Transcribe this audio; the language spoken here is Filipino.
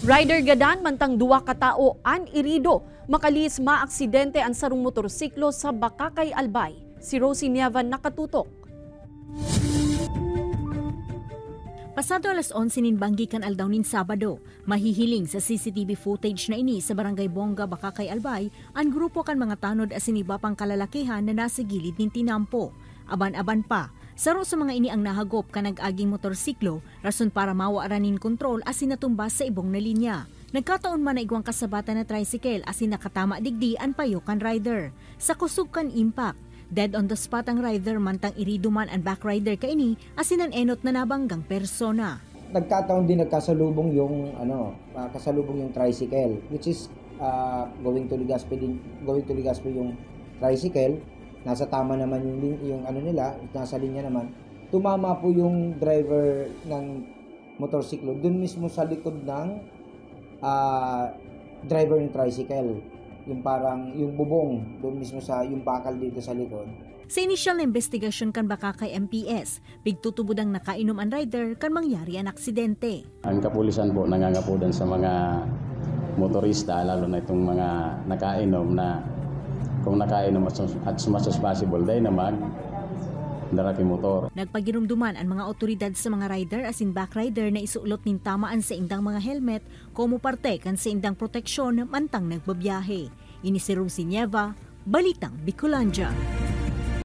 Rider gadan mantang duwa ka tao an irido makalis maaksidente ang sarong motorsiklo sa Bakakay, Albay. Si Rosie Nievan nakatutok. Pasado alas 11 ninbanggi kan aldaw nin Sabado, mahihiling sa CCTV footage na ini sa Barangay Bongga, Bakakay, Albay, ang grupo kan mga tanod asin iba pang kalalakihan na nasa gilid nin tinampo. Aban-aban pa, saro sa mga ini ang nahagop kan nag-aging motorsiklo, rason para mawaaranin kontrol asin natumbas sa ibong na linya. Nagkataon man na igwang kasabatan na tricycle asin nakatama digdi ang payokan rider. Sa kusog kan impact, dead on the spot ang rider mantang iriduman ang back rider kaini asin ang enot na nabanggang persona. Nagkataon din nagkasalubong yung kasalubong yung tricycle, which is going to Legazpi yung tricycle. Nasa tama naman yung nila, nasa linya naman. Tumama po yung driver ng motorsiklo dun mismo sa likod ng driver ng tricycle. Yung bubong, doon mismo sa yung bakal dito sa likod. Sa initial na investigasyon kan Bakakay MPS, bigtutubod ang nakainom ang rider kan mangyari ang aksidente. Ang kapulisan po nangangapudan sa mga motorista, lalo na itong mga nakainom na kung nakainom at as much as possible, dahil na daraki motor. Nagpagirumduman ang mga otoridad sa mga rider asin back rider na isuulot nin tamaan sa indang mga helmet como parte kan sa indang proteksyon mantang nagbabiyahe. Ini si Rosie Nieva, Balitang Bicolandia.